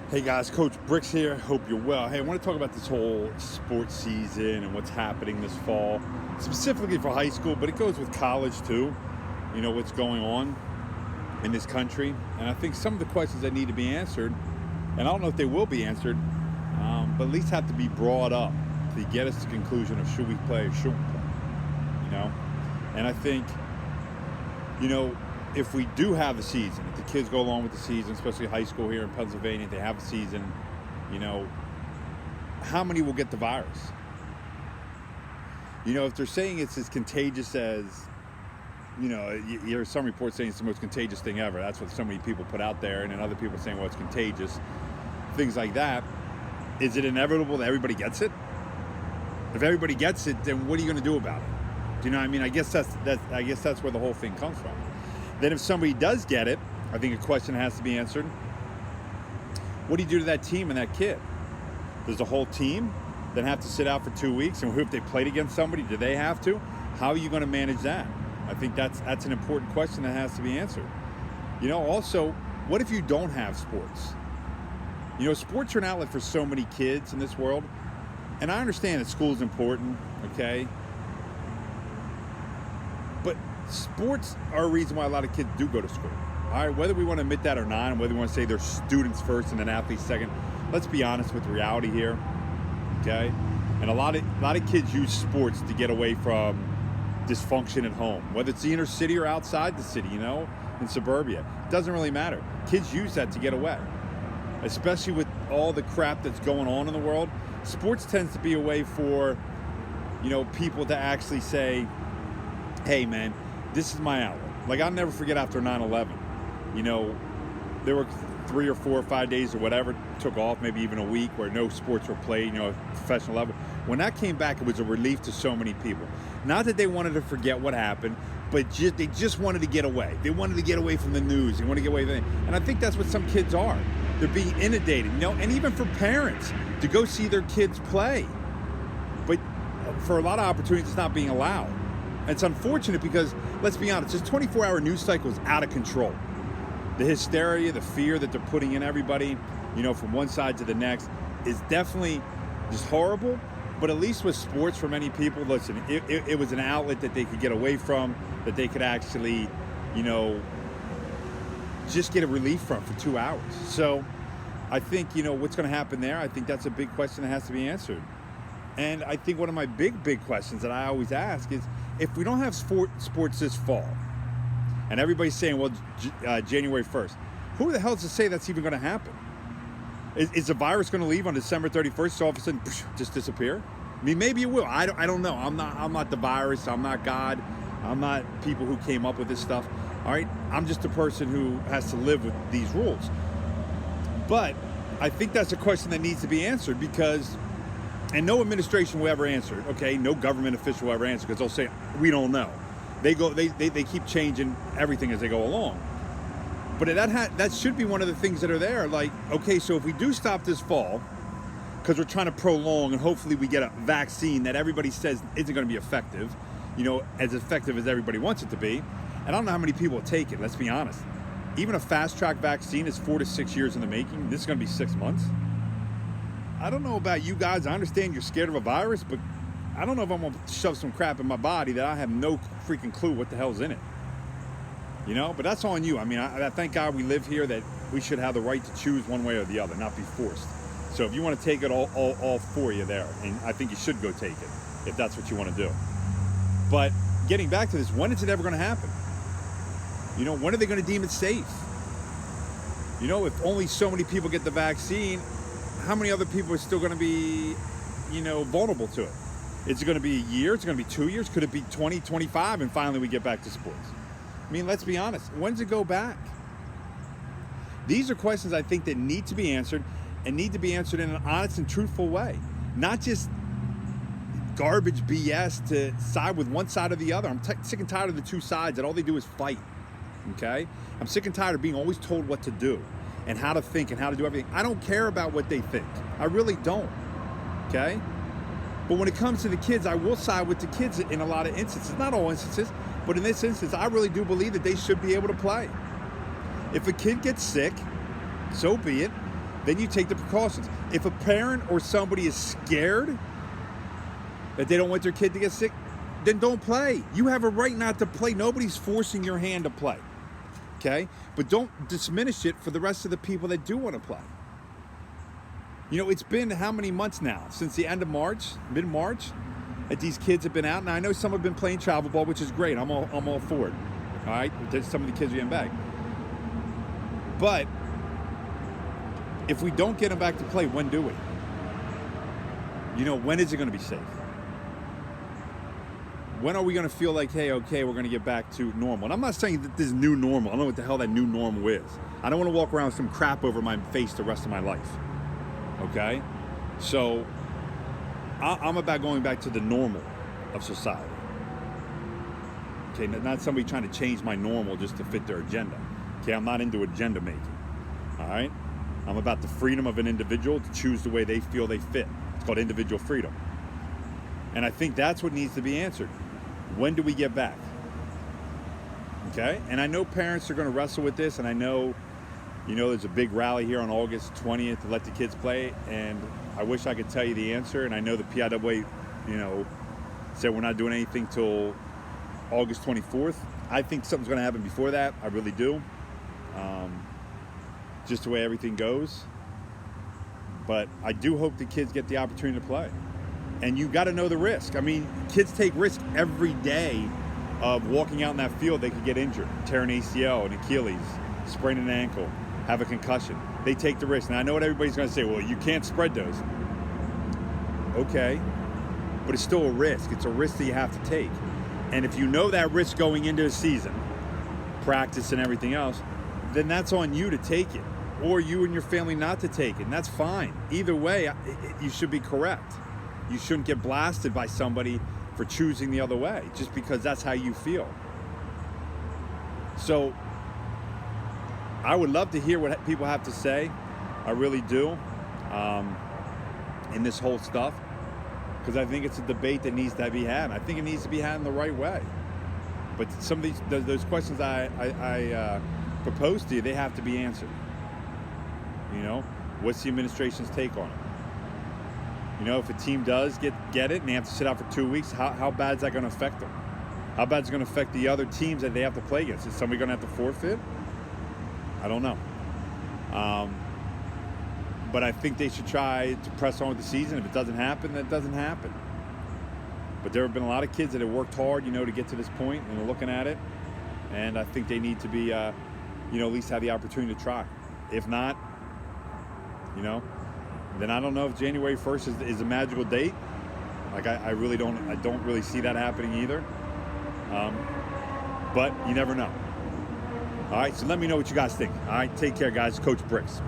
Hey guys, Coach Bricks here. Hope you're well. Hey, I want to talk about this whole sports season and what's happening this fall, specifically for high school, but it goes with college too. You know, what's going on in this country. And I think some of the questions that need to be answered, and I don't know if they will be answered, but at least have to be brought up to get us to the conclusion of should we play or shouldn't we play. You know? And I think, you know, if we do have a season, if the kids go along with the season, especially high school here in Pennsylvania, if they have a season, you know, how many will get the virus? You know, if they're saying it's as contagious as, you know, you hear some reports saying it's the most contagious thing ever. That's what so many people put out there. And then other people saying, well, it's contagious. Things like that. Is it inevitable that everybody gets it? If everybody gets it, then what are you going to do about it? Do you know what I mean? I guess that's where the whole thing comes from. Then if somebody does get it, I think a question has to be answered. What do you do to that team and that kid? Does the whole team then have to sit out for 2 weeks? And if they played against somebody, do they have to? How are you going to manage that? I think that's an important question that has to be answered. You know, also, what if you don't have sports? You know, sports are an outlet for so many kids in this world. And I understand that school is important, okay? But sports are a reason why a lot of kids do go to school. All right, whether we want to admit that or not, and whether we want to say they're students first and then athletes second, let's be honest with reality here, okay? And a lot of kids use sports to get away from dysfunction at home, whether it's the inner city or outside the city, you know, in suburbia. It doesn't really matter. Kids use that to get away, especially with all the crap that's going on in the world. Sports tends to be a way for, you know, people to actually say, hey, man, this is my outlet. Like, I'll never forget after 9/11, you know, there were 3 or 4 or 5 days or whatever took off, maybe even a week, where no sports were played, you know, at professional level. When that came back, it was a relief to so many people. Not that they wanted to forget what happened, but they just wanted to get away. They wanted to get away from the news. They wanted to get away from it. And I think that's what some kids are. They're being inundated, you know, and even for parents to go see their kids play. But for a lot of opportunities, it's not being allowed. It's unfortunate because, let's be honest, this 24-hour news cycle is out of control. The hysteria, the fear that they're putting in everybody, you know, from one side to the next, is definitely just horrible. But at least with sports, for many people, listen, it was an outlet that they could get away from, that they could actually, you know, just get a relief from for 2 hours. So I think, you know, what's going to happen there, I think that's a big question that has to be answered. And I think one of my big questions that I always ask is, if we don't have sports this fall, and everybody's saying, well, January 1st, who the hell is to say that's even going to happen? Is the virus going to leave on December 31st, so all of a sudden just disappear? I mean, maybe it will. I don't know. I'm not the virus. I'm not God. I'm not people who came up with this stuff. All right, I'm just a person who has to live with these rules. But I think that's a question that needs to be answered, because, and no administration will ever answer it, okay? No government official will ever answer, because they'll say, we don't know. They keep changing everything as they go along. But that should be one of the things that are there. Like, okay, so if we do stop this fall, because we're trying to prolong and hopefully we get a vaccine that everybody says isn't going to be effective, you know, as effective as everybody wants it to be. And I don't know how many people will take it, let's be honest. Even a fast-track vaccine is 4 to 6 years in the making. This is going to be 6 months. I don't know about you guys. I understand you're scared of a virus, but I don't know if I'm going to shove some crap in my body that I have no freaking clue what the hell's in it. You know, but that's on you. I mean, I thank God we live here, that we should have the right to choose one way or the other, not be forced. So if you want to take it all for you there, and I think you should go take it if that's what you want to do. But getting back to this, when is it ever going to happen? You know, when are they going to deem it safe? You know, if only so many people get the vaccine, how many other people are still going to be, you know, vulnerable to it? Is it going to be a year? Is it going to be 2 years? Could it be 20, 25, and finally we get back to sports? I mean, let's be honest. When's it go back? These are questions I think that need to be answered, and need to be answered in an honest and truthful way. Not just garbage BS to side with one side or the other. I'm sick and tired of the two sides that all they do is fight. Okay? I'm sick and tired of being always told what to do and how to think and how to do everything. I don't care about what they think. I really don't. Okay? But when it comes to the kids, I will side with the kids in a lot of instances. Not all instances, but in this instance, I really do believe that they should be able to play. If a kid gets sick, so be it. then you take the precautions. If a parent or somebody is scared that they don't want their kid to get sick, then don't play. You have a right not to play. Nobody's forcing your hand to play, okay? But don't diminish it for the rest of the people that do want to play. You know, it's been how many months now? Since the end of March, mid-March, that these kids have been out. Now, I know some have been playing travel ball, which is great. I'm all for it, all right? Some of the kids are getting back. But if we don't get them back to play, when do we? You know, when is it going to be safe? When are we going to feel like, hey, okay, we're going to get back to normal? And I'm not saying that this is new normal. I don't know what the hell that new normal is. I don't want to walk around with some crap over my face the rest of my life. Okay? So I'm about going back to the normal of society. Okay, not somebody trying to change my normal just to fit their agenda. Okay, I'm not into agenda making. All right? I'm about the freedom of an individual to choose the way they feel they fit. It's called individual freedom. And I think that's what needs to be answered. When do we get back? Okay? And I know parents are going to wrestle with this, and I know, you know, there's a big rally here on August 20th to let the kids play, and I wish I could tell you the answer, and I know the PIAA, you know, said we're not doing anything till August 24th. I think something's going to happen before that. I really do. Just the way everything goes. But I do hope the kids get the opportunity to play. And you got to know the risk. I mean, kids take risk every day of walking out in that field. They could get injured, tear an ACL, an Achilles, sprain an ankle, have a concussion. They take the risk. Now, I know what everybody's going to say. Well, you can't spread those. Okay. But it's still a risk. It's a risk that you have to take. And if you know that risk going into the season, practice and everything else, then that's on you to take it. Or you and your family not to take it. And that's fine. Either way, you should be correct. You shouldn't get blasted by somebody for choosing the other way, just because that's how you feel. So I would love to hear what people have to say. I really do, in this whole stuff, because I think it's a debate that needs to be had. I think it needs to be had in the right way. But some of those questions I propose to you, they have to be answered. You know, what's the administration's take on it? You know, if a team does get it and they have to sit out for 2 weeks, how bad is that going to affect them? How bad is it going to affect the other teams that they have to play against? Is somebody going to have to forfeit? I don't know. But I think they should try to press on with the season. If it doesn't happen, then it doesn't happen. But there have been a lot of kids that have worked hard, you know, to get to this point, and they're looking at it. And I think they need to be, you know, at least have the opportunity to try. If not, you know, then I don't know if January 1st is a magical date. Like I don't really see that happening either. But you never know. All right, so let me know what you guys think. All right, take care, guys. Coach Bricks.